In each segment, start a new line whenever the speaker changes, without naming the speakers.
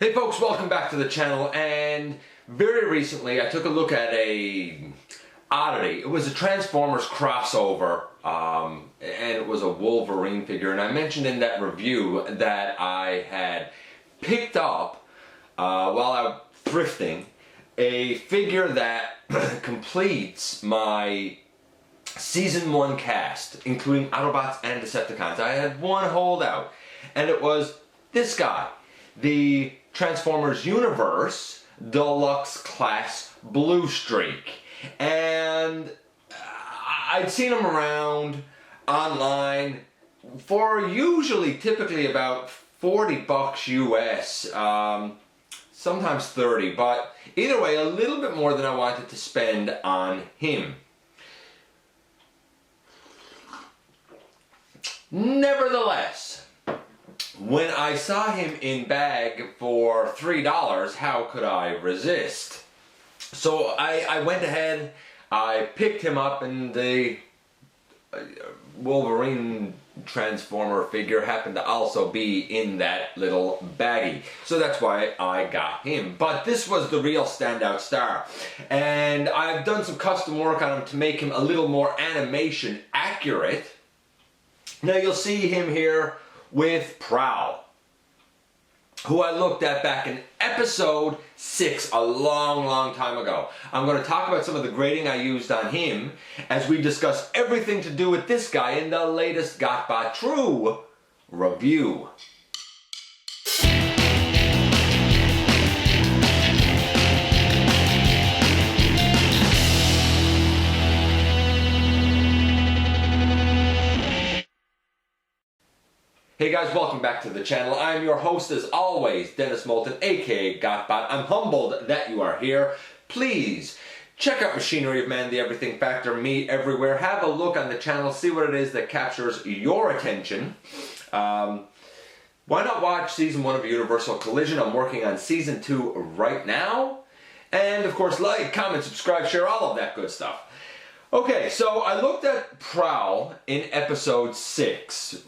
Hey folks, welcome back to the channel. And very recently I took a look at a oddity. It was a Transformers crossover, and it was a Wolverine figure. And I mentioned in that review that I had picked up, while I was thrifting, a figure that completes my Season 1 cast, including Autobots and Decepticons. I had one holdout, and it was this guy, the Transformers Universe Deluxe Class Bluestreak. And I'd seen him around online for typically about 40 bucks US, sometimes 30, but either way, a little bit more than I wanted to spend on him. Nevertheless, when I saw him in bag for $3, how could I resist? So I went ahead, I picked him up, and the Wolverine Transformer figure happened to also be in that little baggie. So that's why I got him. But this was the real standout star. And I've done some custom work on him to make him a little more animation accurate. Now you'll see him here with Prowl, who I looked at back in episode 6 a long time ago. I'm going to talk about some of the grading I used on him as we discuss everything to do with this guy in the latest GotBot True review. Hey guys, welcome back to the channel. I'm your host as always, Dennis Moulton, aka GotBot. I'm humbled that you are here. Please check out Machinery of Man, the Everything Factor, me everywhere. Have a look on the channel, see what it is that captures your attention. Why not watch Season 1 of Universal Collision? I'm working on Season 2 right now. And of course, like, comment, subscribe, share, all of that good stuff. Okay, so I looked at Prowl in episode 6.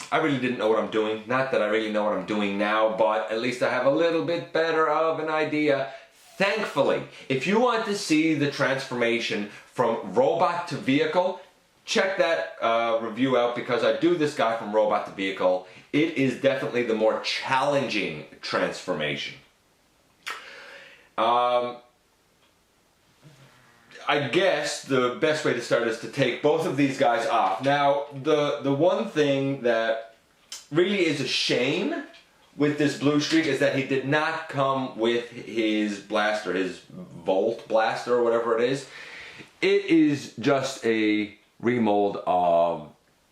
I really didn't know what I'm doing. Not that I really know what I'm doing now, but at least I have a little bit better of an idea. Thankfully, if you want to see the transformation from robot to vehicle, check that review out, because I do this guy from robot to vehicle. It is definitely the more challenging transformation. I guess the best way to start is to take both of these guys off. Now, the one thing that really is a shame with this Bluestreak is that he did not come with his blaster, his Volt blaster or whatever it is. It is just a remold of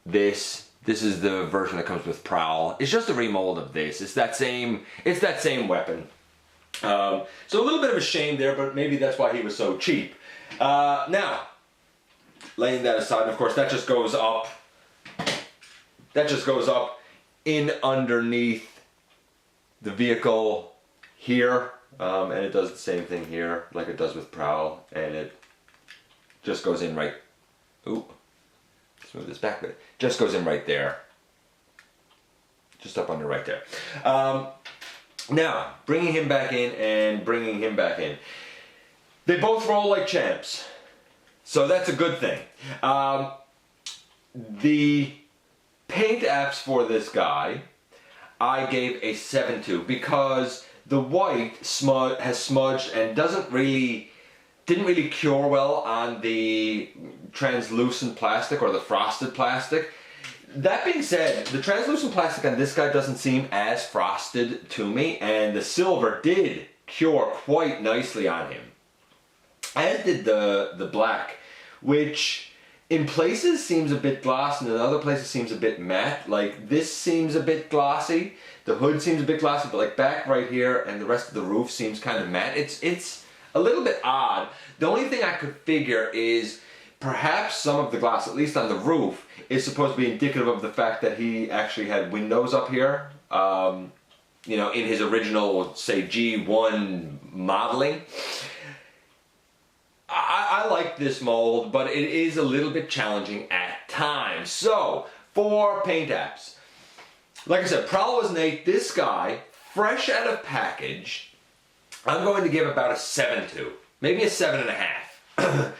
this. This is the version that comes with Prowl. It's just a remold of this. It's that same weapon. So a little bit of a shame there, but maybe that's why he was so cheap. Now, laying that aside, and of course that just goes up in underneath the vehicle here, and it does the same thing here like it does with Prowl, and it just goes in right, ooh, let's move this back, but it just goes in right there, just up under right there. Now, bringing him back in and bringing him back in. They both roll like champs, so that's a good thing. The paint apps for this guy, I gave a 7.2 because the white has smudged and didn't really cure well on the translucent plastic or the frosted plastic. That being said, the translucent plastic on this guy doesn't seem as frosted to me, and the silver did cure quite nicely on him. As did the black, which in places seems a bit gloss and in other places seems a bit matte. Like this seems a bit glossy, the hood seems a bit glossy, but like back right here and the rest of the roof seems kind of matte. It's a little bit odd. The only thing I could figure is perhaps some of the glass, at least on the roof, is supposed to be indicative of the fact that he actually had windows up here. You know, in his original, say, G1 modeling. I like this mold, but it is a little bit challenging at times. So, for paint apps, Like I said, Prowl was an 8. This guy, fresh out of package, I'm going to give about a 7.2, maybe a 7.5.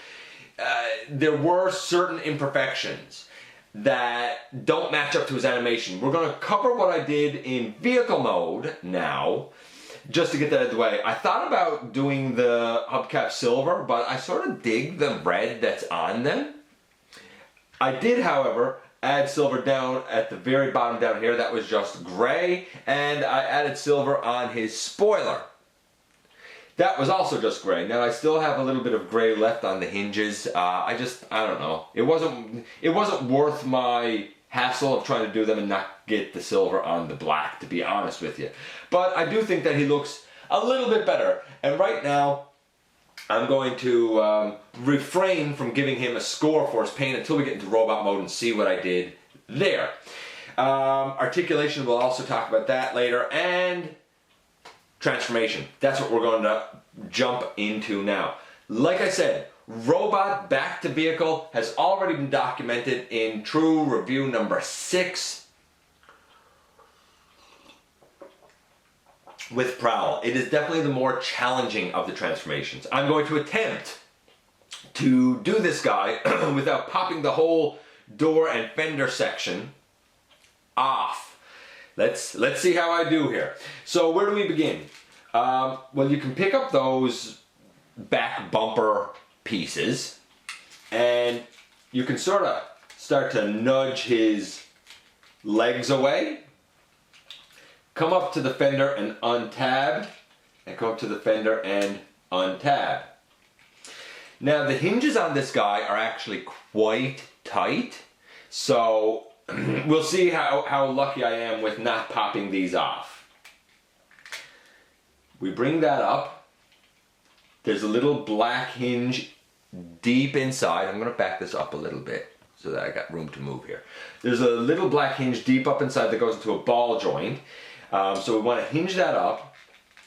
There were certain imperfections that don't match up to his animation. We're going to cover what I did in vehicle mode now, just to get that out of the way. I thought about doing the hubcap silver, but I sort of dig the red that's on them. I did, however, add silver down at the very bottom down here. That was just gray, and I added silver on his spoiler. That was also just gray. Now I still have a little bit of gray left on the hinges. I don't know. It wasn't worth my hassle of trying to do them and not get the silver on the black, to be honest with you. But I do think that he looks a little bit better. And right now, I'm going to refrain from giving him a score for his paint until we get into robot mode and see what I did there. Articulation, we'll also talk about that later. And transformation. That's what we're going to jump into now. Like I said, robot back to vehicle has already been documented in True Review number 6 with Prowl. It is definitely the more challenging of the transformations. I'm going to attempt to do this guy without popping the whole door and fender section off. Let's see how I do here. So where do we begin? Well, you can pick up those back bumper pieces and you can sort of start to nudge his legs away. Come up to the fender and untab, and come up to the fender and untab. Now the hinges on this guy are actually quite tight, so we'll see how lucky I am with not popping these off. We bring that up. There's a little black hinge deep inside. I'm going to back this up a little bit so that I got room to move here. There's a little black hinge deep up inside that goes into a ball joint. So we want to hinge that up,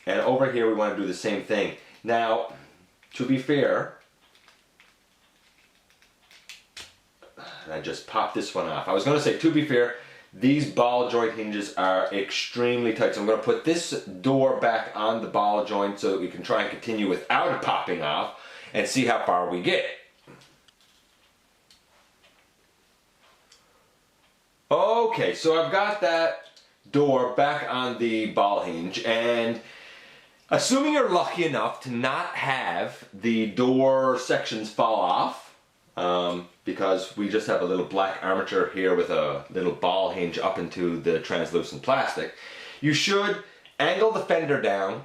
and over here we want to do the same thing. Now, to be fair, I just popped this one off. I was going to say, to be fair, these ball joint hinges are extremely tight. So I'm going to put this door back on the ball joint so that we can try and continue without it popping off and see how far we get. Okay, so I've got that door back on the ball hinge, and assuming you're lucky enough to not have the door sections fall off, because we just have a little black armature here with a little ball hinge up into the translucent plastic, you should angle the fender down,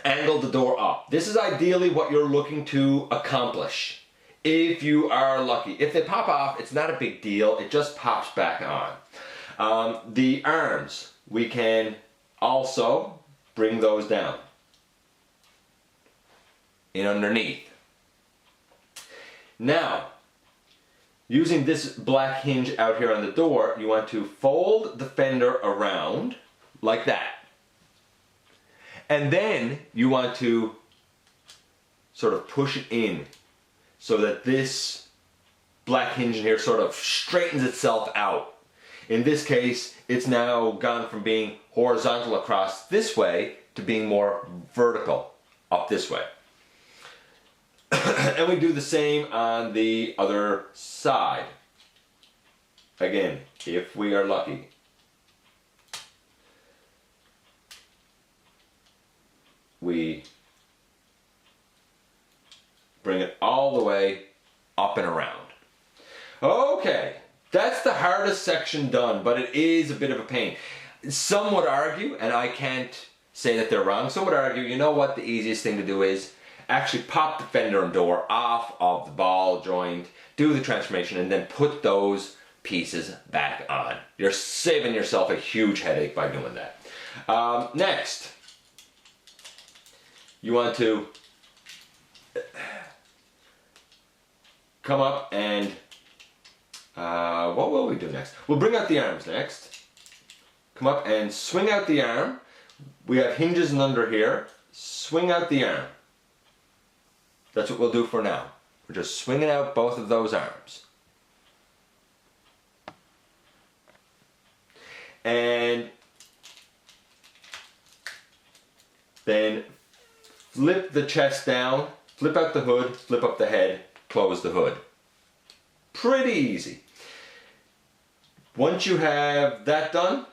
angle the door up. This is ideally what you're looking to accomplish if you are lucky. If they pop off, it's not a big deal. It just pops back on. The arms, we can also bring those down in underneath. Now, using this black hinge out here on the door, you want to fold the fender around like that. And then you want to sort of push it in so that this black hinge in here sort of straightens itself out. In this case, it's now gone from being horizontal across this way to being more vertical up this way. And we do the same on the other side. Again, if we are lucky. We bring it all the way up and around. Okay, that's the hardest section done, but it is a bit of a pain. Some would argue, and I can't say that they're wrong, some would argue, you know what the easiest thing to do is? Actually pop the fender and door off of the ball joint, do the transformation, and then put those pieces back on. You're saving yourself a huge headache by doing that. Next, you want to come up and, what will we do next? We'll bring out the arms next. Come up and swing out the arm. We have hinges under here. Swing out the arm. That's what we'll do for now. We're just swinging out both of those arms. and then flip the chest down, flip out the hood, flip up the head, close the hood. Pretty easy. Once you have that done,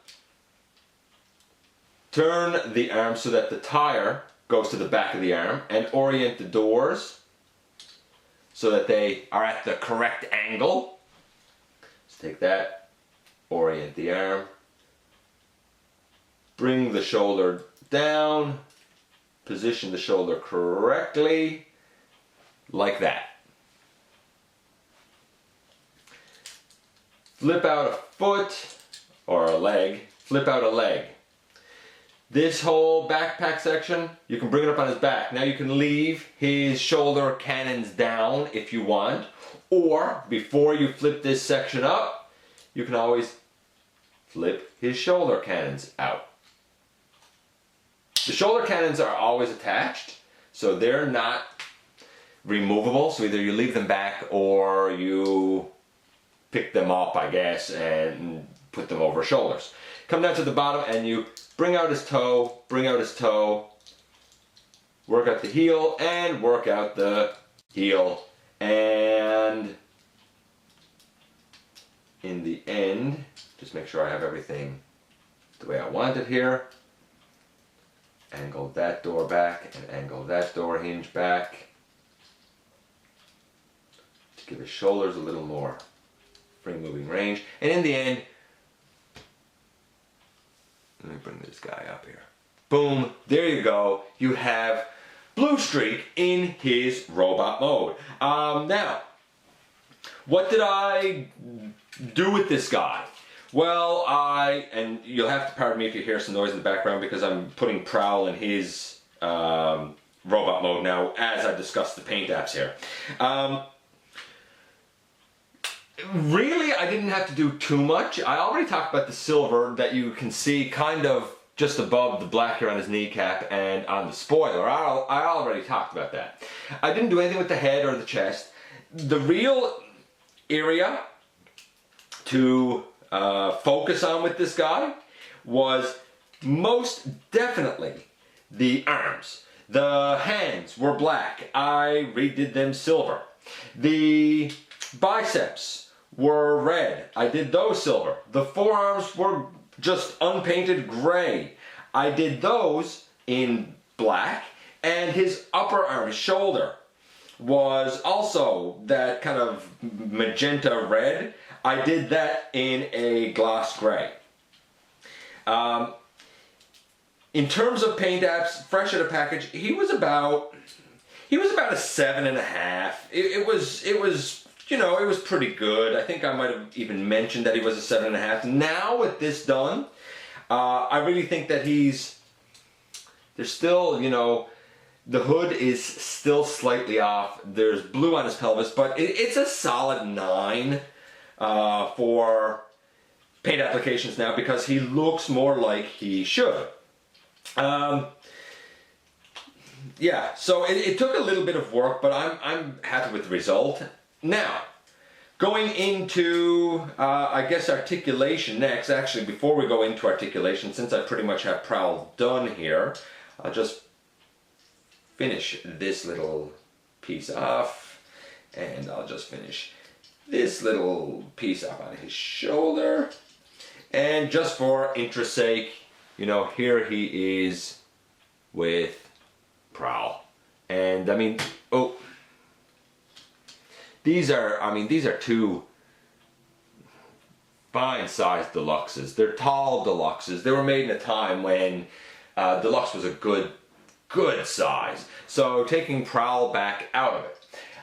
turn the arm so that the tire goes to the back of the arm and orient the doors so that they are at the correct angle. Let's take that, orient the arm, bring the shoulder down, position the shoulder correctly, like that. Flip out a foot or a leg, flip out a leg. This whole backpack section, you can bring it up on his back. Now you can leave his shoulder cannons down if you want, or before you flip this section up, you can always flip his shoulder cannons out. The shoulder cannons are always attached, so they're not removable, so either you leave them back or you pick them up, I guess, and put them over his shoulders. Come down to the bottom and you bring out his toe, work out the heel and work out the heel, and in the end, just make sure I have everything the way I want it here. Angle that door back and angle that door hinge back to give his shoulders a little more free moving range. And in the end, let me bring this guy up here. Boom, there you go. You have Bluestreak in his robot mode. Now, what did I do with this guy? Well, and you'll have to pardon me if you hear some noise in the background because I'm putting Prowl in his robot mode now as I discuss the paint apps here. Really, I didn't have to do too much. I already talked about the silver that you can see kind of just above the black here on his kneecap and on the spoiler. I already talked about that. I didn't do anything with the head or the chest. The real area to focus on with this guy was most definitely the arms. The hands were black. I redid them silver. The biceps were red. I did those silver. The forearms were just unpainted gray. I did those in black, and his upper arm, his shoulder, was also that kind of magenta red. I did that in a gloss gray. In terms of paint apps, fresh out of package, he was about a 7.5. It was you know, it was pretty good. I think I might have even mentioned that he was a 7.5. Now with this done, I really think that there's still, you know, the hood is still slightly off. There's blue on his pelvis, but it's a solid 9 for paint applications now because he looks more like he should. Yeah, so it took a little bit of work, but I'm happy with the result. Now, going into, I guess, articulation next. Actually, before we go into articulation, since I pretty much have Prowl done here, I'll just finish this little piece off, and I'll just finish this little piece up on his shoulder. And just for interest's sake, you know, here he is with Prowl. And I mean, oh, these are two fine-sized deluxes. They're tall deluxes. They were made in a time when deluxe was a good size. So taking Prowl back out of it.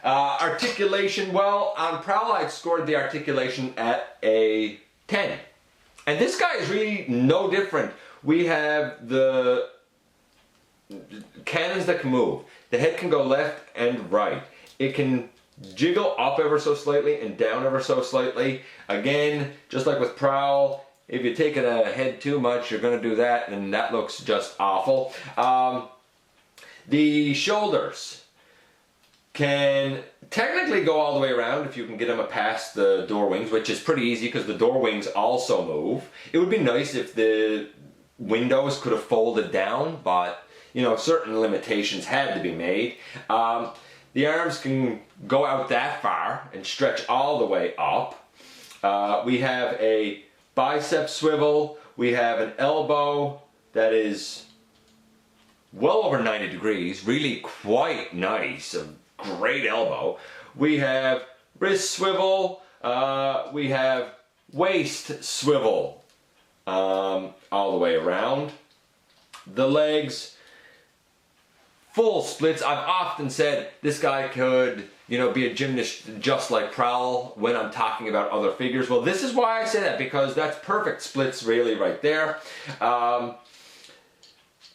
Articulation, well, on Prowl I'd scored the articulation at a 10. And this guy is really no different. We have the cannons that can move. The head can go left and right. It can jiggle up ever so slightly and down ever so slightly. Again, just like with Prowl, if you take it ahead too much, you're going to do that, and that looks just awful. The shoulders. can technically go all the way around if you can get him past the door wings, which is pretty easy because the door wings also move. It would be nice if the windows could have folded down, but you know, certain limitations had to be made. The arms can go out that far and stretch all the way up. We have a bicep swivel. We have an elbow that is well over 90 degrees, really quite nice, a great elbow. We have wrist swivel. We have waist swivel all the way around. The legs, full splits. I've often said this guy could, you know, be a gymnast just like Prowl when I'm talking about other figures. Well, this is why I say that, because that's perfect splits really right there.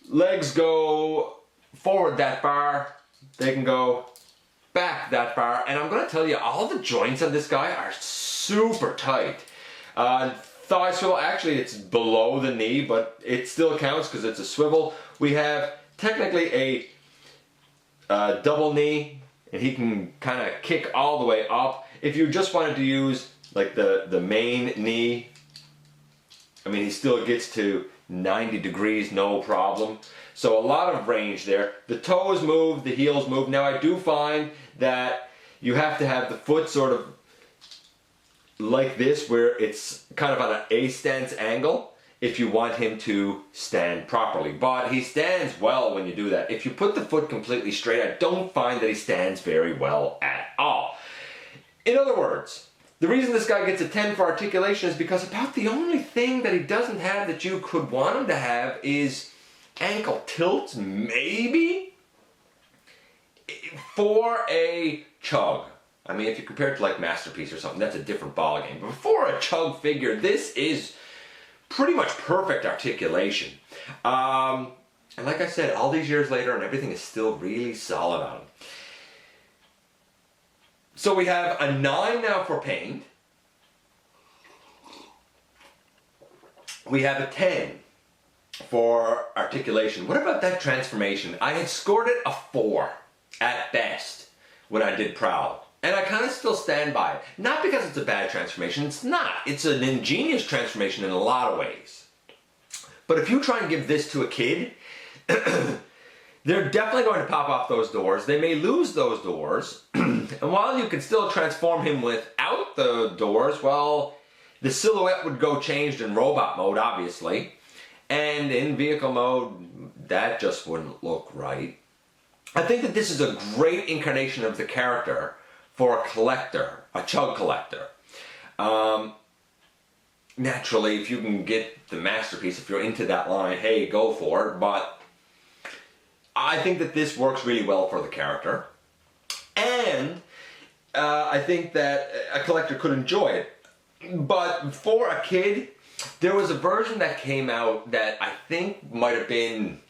Legs go forward that far. They can go back that far. And I'm going to tell you, all the joints on this guy are super tight. Thigh swivel, actually it's below the knee, but it still counts because it's a swivel. We have technically a double knee, and he can kind of kick all the way up. If you just wanted to use like the main knee, I mean, he still gets to 90 degrees, no problem. So a lot of range there. The toes move, the heels move. Now I do find that you have to have the foot sort of like this, where it's kind of on an A stance angle if you want him to stand properly. But he stands well when you do that. If you put the foot completely straight, I don't find that he stands very well at all. In other words, the reason this guy gets a 10 for articulation is because about the only thing that he doesn't have that you could want him to have is ankle tilts, maybe, for a chug. I mean, if you compare it to like Masterpiece or something, that's a different ballgame. But for a chug figure, this is pretty much perfect articulation. And like I said, all these years later, and everything is still really solid on him. So we have a 9 now for paint. We have a 10 for articulation. What about that transformation? I had scored it a 4 at best when I did Prowl. And I kind of still stand by it. Not because it's a bad transformation, it's not. It's an ingenious transformation in a lot of ways. But if you try and give this to a kid, they're definitely going to pop off those doors. They may lose those doors. And while you can still transform him without the doors, well, the silhouette would go changed in robot mode, obviously. And in vehicle mode, that just wouldn't look right. I think that this is a great incarnation of the character for a collector, a chug collector. Naturally, if you can get the Masterpiece, if you're into that line, hey, go for it. But I think that this works really well for the character. And I think that a collector could enjoy it. But for a kid, there was a version that came out that I think might have been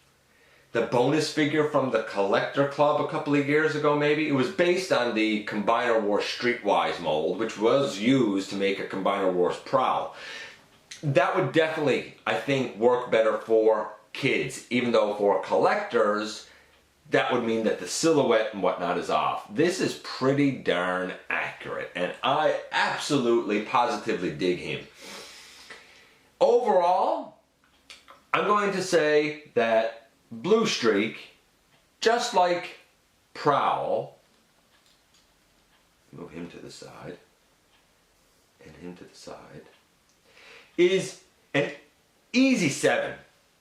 the bonus figure from the Collector Club a couple of years ago, maybe. It was based on the Combiner Wars Streetwise mold, which was used to make a Combiner Wars Prowl. That would definitely, I think, work better for kids, even though for collectors, that would mean that the silhouette and whatnot is off. This is pretty darn accurate, and I absolutely, positively dig him. Overall, I'm going to say that Bluestreak, just like Prowl, move him to the side, and him to the side, is an easy 7.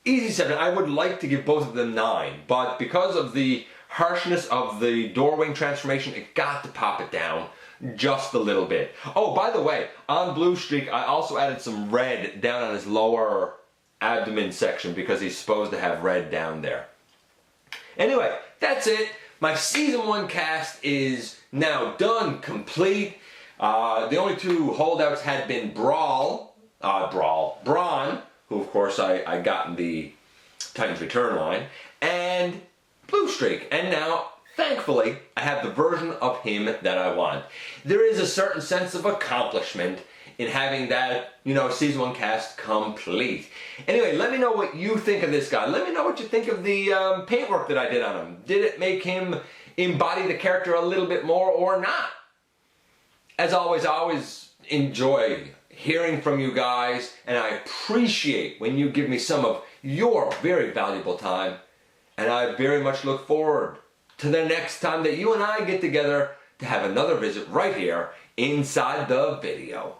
Easy 7. I would like to give both of them 9, but because of the harshness of the door wing transformation, it got to pop it down just a little bit. Oh, by the way, on Bluestreak, I also added some red down on his lower abdomen section because he's supposed to have red down there. Anyway, that's it. My season 1 cast is now done, complete. The only 2 holdouts had been Brawn, who of course I got in the Titans Return line, and Bluestreak. And now, thankfully, I have the version of him that I want. There is a certain sense of accomplishment in having that, you know, season 1 cast complete. Anyway, let me know what you think of this guy. Let me know what you think of the paintwork that I did on him. Did it make him embody the character a little bit more or not. As always, I always enjoy hearing from you guys, and I appreciate when you give me some of your very valuable time, and I very much look forward to the next time that you and I get together to have another visit right here inside the video.